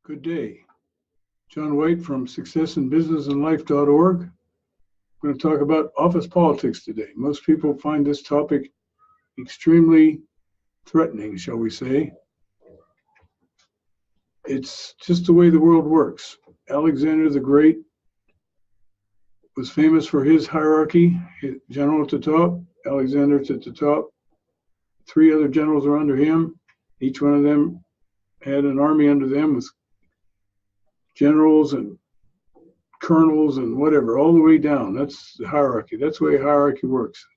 Good day. John White from successinbusinessandlife.org. I'm going to talk about office politics today. Most people find this topic extremely threatening, shall we say. It's just the way the world works. Alexander the Great was famous for his hierarchy. General at the top, Alexander at the top. 3 other generals were under him. Each one of them had an army under them with generals and colonels and whatever, all the way down. That's the hierarchy. That's the way hierarchy works.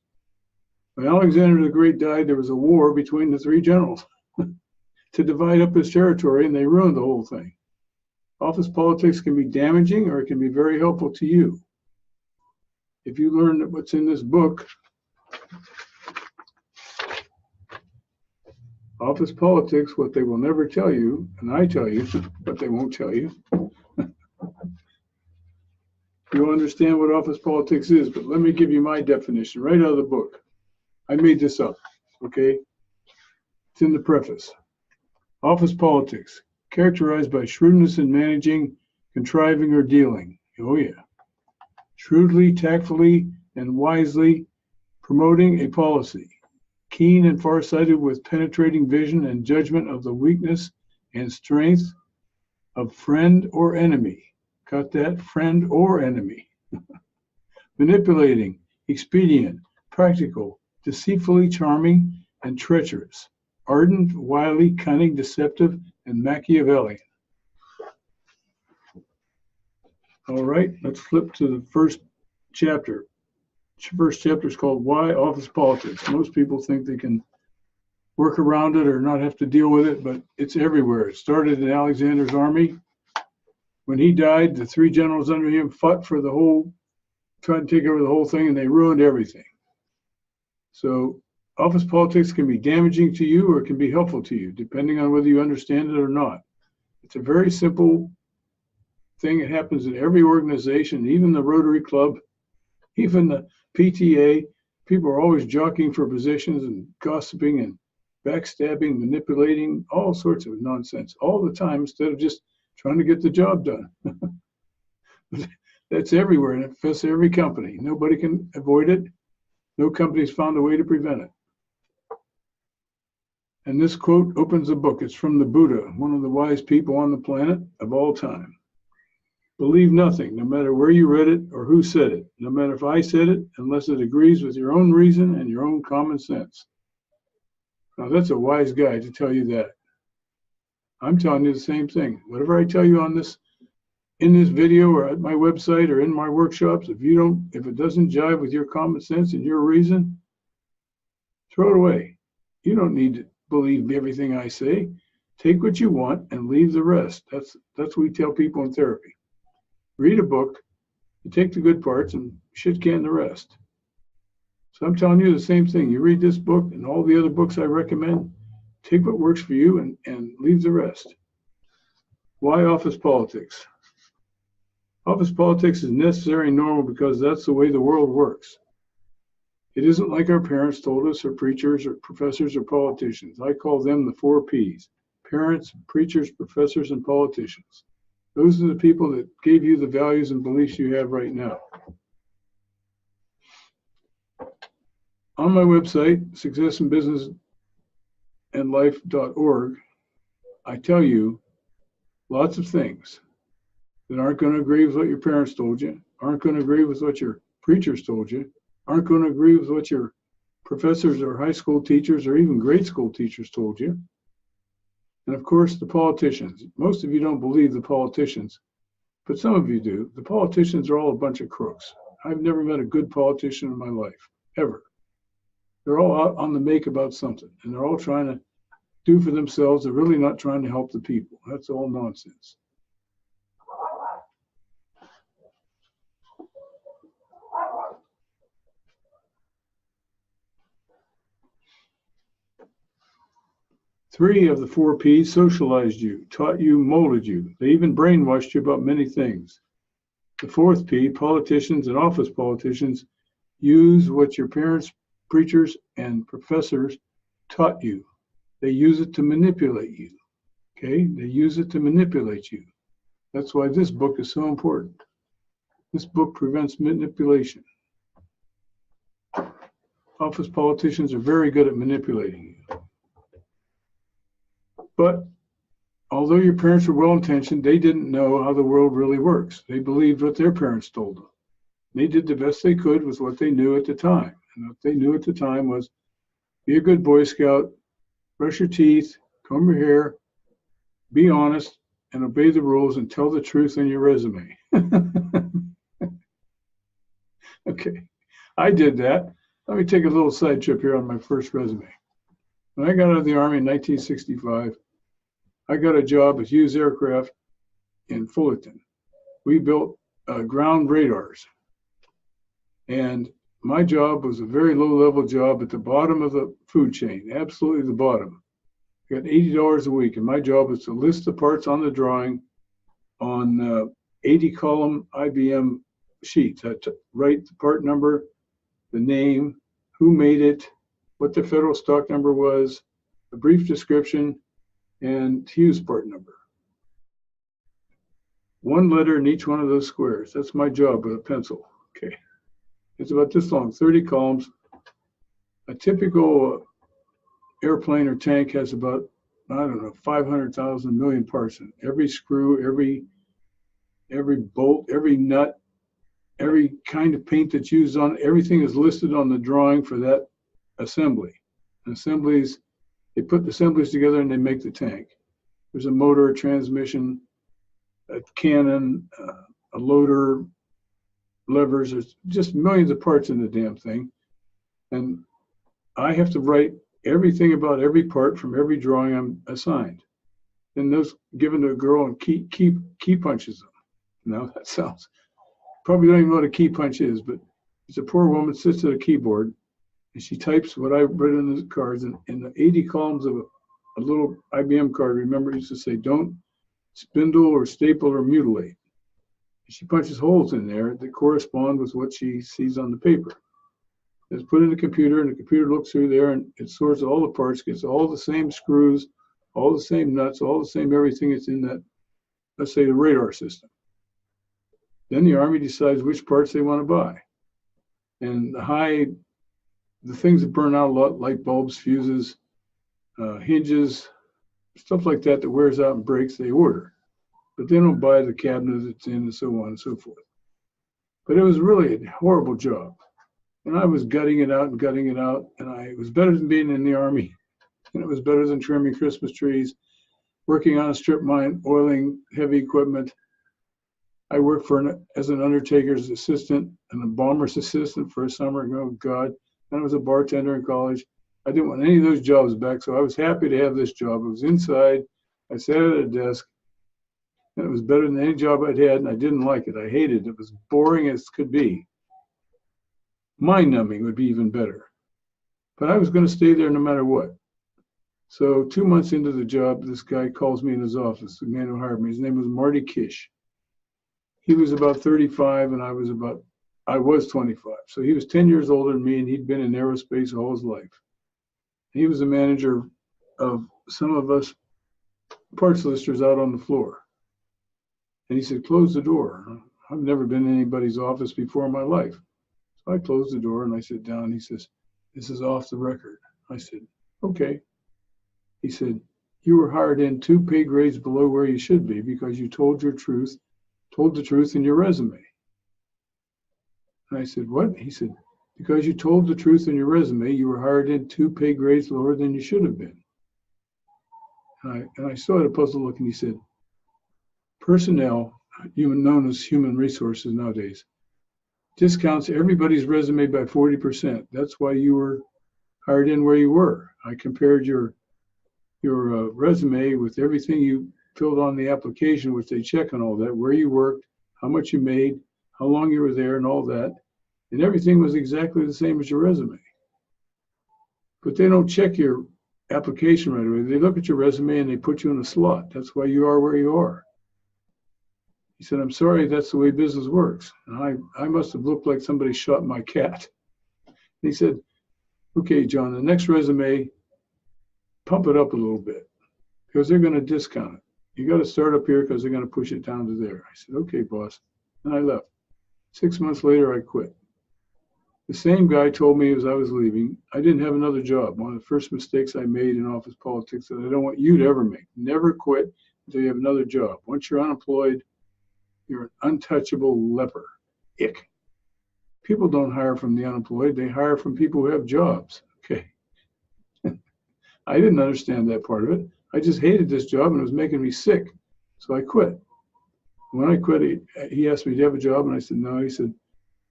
When Alexander the Great died, there was a war between the 3 generals to divide up his territory, and they ruined the whole thing. Office politics can be damaging, or it can be very helpful to you. If you learn what's in this book, Office Politics, what they will never tell you, and I tell you, but they won't tell you. You'll understand what office politics is, but let me give you my definition right out of the book. I made this up, okay? It's in the preface. Office politics, characterized by shrewdness in managing, contriving, or dealing. Oh yeah. Shrewdly, tactfully, and wisely promoting a policy. Keen and farsighted with penetrating vision and judgment of the weakness and strength of friend or enemy. Got that? Friend or enemy. Manipulating, expedient, practical, deceitfully charming, and treacherous. Ardent, wily, cunning, deceptive, and Machiavellian. All right, let's flip to the first chapter. First chapter is called Why Office Politics. Most people think they can work around it or not have to deal with it, but it's everywhere. It started in Alexander's army. When he died, the 3 generals under him fought for tried to take over the whole thing, and they ruined everything. So office politics can be damaging to you or it can be helpful to you, depending on whether you understand it or not. It's a very simple thing. It happens in every organization, even the Rotary Club, even the PTA. People are always jockeying for positions and gossiping and backstabbing, manipulating, all sorts of nonsense all the time instead of just trying to get the job done. That's everywhere, and it affects every company. Nobody can avoid it. No company's found a way to prevent it. And this quote opens the book. It's from the Buddha, one of the wise people on the planet of all time. Believe nothing, no matter where you read it or who said it, no matter if I said it, unless it agrees with your own reason and your own common sense. Now, that's a wise guy to tell you that. I'm telling you the same thing. Whatever I tell you in this video or at my website or in my workshops, if it doesn't jive with your common sense and your reason, throw it away. You don't need to believe everything I say. Take what you want and leave the rest. That's what we tell people in therapy. Read a book, you take the good parts and shit can the rest. So I'm telling you the same thing. You read this book and all the other books I recommend, take what works for you and leave the rest. Why office politics? Office politics is necessary and normal because that's the way the world works. It isn't like our parents told us, or preachers, or professors, or politicians. I call them the 4 Ps: parents, preachers, professors, and politicians. Those are the people that gave you the values and beliefs you have right now. On my website, successinbusinessandlife.org, I tell you lots of things that aren't going to agree with what your parents told you, aren't going to agree with what your preachers told you, aren't going to agree with what your professors or high school teachers or even grade school teachers told you. And of course, the politicians. Most of you don't believe the politicians, but some of you do. The politicians are all a bunch of crooks. I've never met a good politician in my life, ever. They're all out on the make about something, and they're all trying to do for themselves. They're really not trying to help the people. That's all nonsense. Three of the 4 Ps socialized you, taught you, molded you. They even brainwashed you about many things. The 4th P, politicians and office politicians, use what your parents, preachers, and professors taught you. They use it to manipulate you. Okay, they use it to manipulate you. That's why this book is so important. This book prevents manipulation. Office politicians are very good at manipulating you. But although your parents were well-intentioned, they didn't know how the world really works. They believed what their parents told them. They did the best they could with what they knew at the time. And what they knew at the time was be a good Boy Scout, brush your teeth, comb your hair, be honest, and obey the rules and tell the truth in your resume. Okay, I did that. Let me take a little side trip here on my first resume. When I got out of the Army in 1965, I got a job at Hughes Aircraft in Fullerton. We built ground radars. And my job was a very low-level job at the bottom of the food chain, absolutely the bottom. I got $80 a week, and my job was to list the parts on the drawing on 80-column IBM sheets. I had to write the part number, the name, who made it, what the federal stock number was, a brief description, and Hughes part number. One letter in each one of those squares. That's my job with a pencil. Okay. It's about this long, 30 columns. A typical airplane or tank has about, I don't know, 500,000 million parts in it. Every screw, every bolt, every nut, every kind of paint that's used on, everything is listed on the drawing for that assembly. And assemblies, they put the assemblies together and they make the tank. There's a motor, a transmission, a cannon, a loader, levers. There's just millions of parts in the damn thing. And I have to write everything about every part from every drawing I'm assigned. And those given to a girl and key punches them. Now that sounds, probably don't even know what a key punch is, but it's a poor woman sits at a keyboard and she types what I wrote in the cards, and in the 80 columns of a little IBM card, remember it used to say, don't spindle or staple or mutilate. She punches holes in there that correspond with what she sees on the paper. It's put in the computer, and the computer looks through there and it sorts all the parts, gets all the same screws, all the same nuts, all the same everything that's in that, let's say, the radar system. Then the Army decides which parts they want to buy. And the things that burn out a lot, light bulbs, fuses, hinges, stuff like that wears out and breaks, they order. But they don't buy the cabinet it's in and so on and so forth. But it was really a horrible job. And I was gutting it out, and it was better than being in the Army. And it was better than trimming Christmas trees, working on a strip mine, oiling heavy equipment. I worked as an undertaker's assistant and a bomber's assistant for a summer. Oh, God. Then I was a bartender in college. I didn't want any of those jobs back, so I was happy to have this job. I was inside. I sat at a desk. And it was better than any job I'd had, and I didn't like it. I hated it. It was boring as could be. Mind-numbing would be even better. But I was going to stay there no matter what. So 2 months into the job, this guy calls me in his office, the man who hired me. His name was Marty Kish. He was about 35, and I was 25. So he was 10 years older than me, and he'd been in aerospace all his life. He was the manager of some of us parts listers out on the floor. And he said, close the door. I've never been in anybody's office before in my life. So I closed the door and I sit down. He says, this is off the record. I said, okay. He said, you were hired in 2 pay grades below where you should be because you told the truth in your resume. And I said, what? He said, because you told the truth in your resume, you were hired in 2 pay grades lower than you should have been. And I still had a puzzled look, and he said, personnel, known as human resources nowadays, discounts everybody's resume by 40%. That's why you were hired in where you were. I compared your resume with everything you filled on the application, which they check on all that, where you worked, how much you made, how long you were there, and all that. And everything was exactly the same as your resume. But they don't check your application right away. They look at your resume and they put you in a slot. That's why you are where you are. He said, I'm sorry, that's the way business works. And I must have looked like somebody shot my cat. And he said, okay, John, the next resume, pump it up a little bit. because they're going to discount it. You got to start up here because they're going to push it down to there. I said, okay, boss. And I left. 6 months later, I quit. The same guy told me as I was leaving, I didn't have another job. One of the first mistakes I made in office politics that I don't want you to ever make. Never quit until you have another job. Once you're unemployed, you're an untouchable leper. Ick. People don't hire from the unemployed. They hire from people who have jobs. Okay. I didn't understand that part of it. I just hated this job and it was making me sick. So I quit. When I quit, he asked me, do you have a job? And I said, no. He said,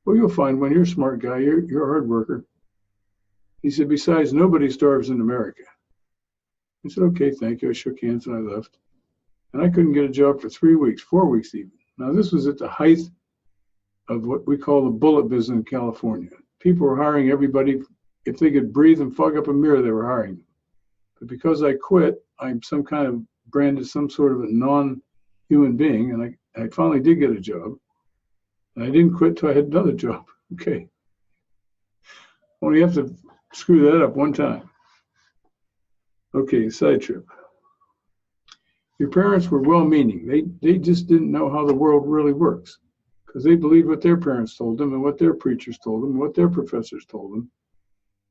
well, you'll find one. You're a smart guy. You're a hard worker. He said, besides, nobody starves in America. I said, okay, thank you. I shook hands and I left. And I couldn't get a job for 3 weeks, 4 weeks even. Now, this was at the height of what we call the bullet business in California. People were hiring everybody. If they could breathe and fog up a mirror, they were hiring them. But because I quit, I'm some kind of branded some sort of a non-human being, and I finally did get a job. And I didn't quit till I had another job. Okay. Only have to screw that up one time. Okay, side trip. Your parents were well-meaning. They just didn't know how the world really works because they believed what their parents told them and what their preachers told them and what their professors told them.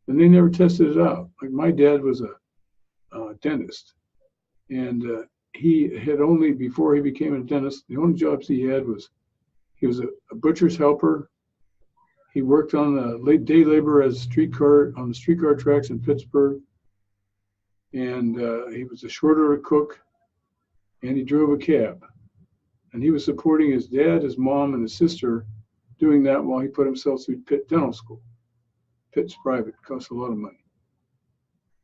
And they never tested it out. Like my dad was a dentist, and he had only, before he became a dentist, the only jobs he had was he was a butcher's helper. He worked on the day labor as on the streetcar tracks in Pittsburgh, and he was a short order cook, and he drove a cab. And he was supporting his dad, his mom, and his sister doing that while he put himself through Pitt Dental School. Pitt's private, costs a lot of money.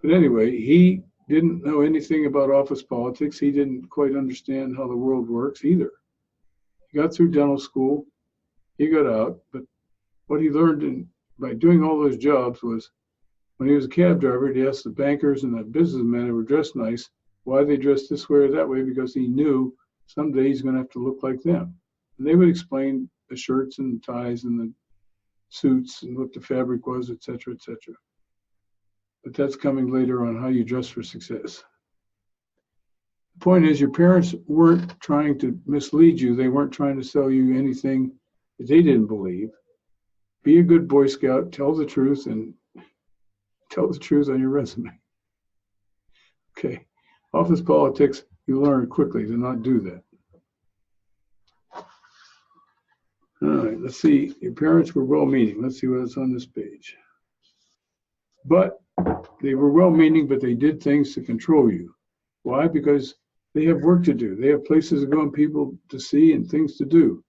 But anyway, he didn't know anything about office politics. He didn't quite understand how the world works either. He got through dental school, he got out, but what he learned by doing all those jobs was when he was a cab driver, he asked the bankers and the businessmen who were dressed nice why they dressed this way or that way, because he knew someday he's going to have to look like them. And they would explain the shirts and the ties and the suits and what the fabric was, et cetera, et cetera. But that's coming later on how you dress for success. The point is, your parents weren't trying to mislead you. They weren't trying to sell you anything that they didn't believe. Be a good Boy Scout, tell the truth, and tell the truth on your resume. Okay, office politics, you learn quickly to not do that. All right, let's see. Your parents were well-meaning. Let's see what's on this page. But they were well-meaning, but they did things to control you. Why? Because they have work to do. They have places to go and people to see and things to do.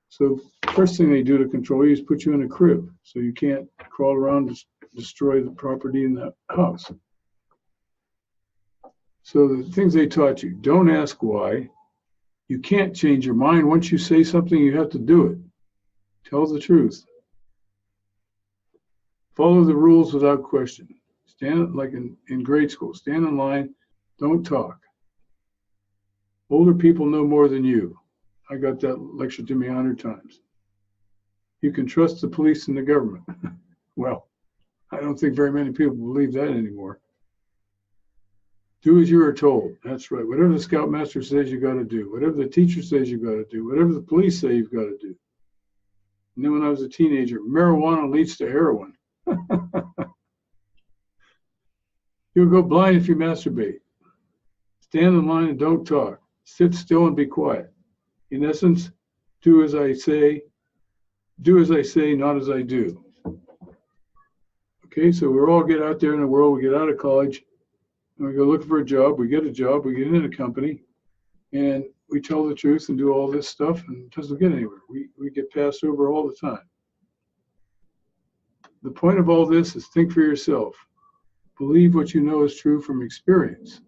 So first thing they do to control you is put you in a crib so you can't crawl around and destroy the property in the house. So the things they taught you, don't ask why. You can't change your mind. Once you say something, you have to do it. Tell the truth. Follow the rules without question. Stand, like in grade school, stand in line, don't talk. Older people know more than you. I got that lectured to me 100 times. You can trust the police and the government. Well, I don't think very many people believe that anymore. Do as you are told. That's right. Whatever the scoutmaster says you got to do. Whatever the teacher says you got to do. Whatever the police say you've got to do. And then when I was a teenager, marijuana leads to heroin. You'll go blind if you masturbate. Stand in line and don't talk. Sit still and be quiet. In essence, do as I say, not as I do. Okay, so we all get out there in the world, we get out of college, and we go looking for a job, we get a job, we get in a company, and we tell the truth and do all this stuff, and it doesn't get anywhere. We get passed over all the time. The point of all this is think for yourself. Believe what you know is true from experience.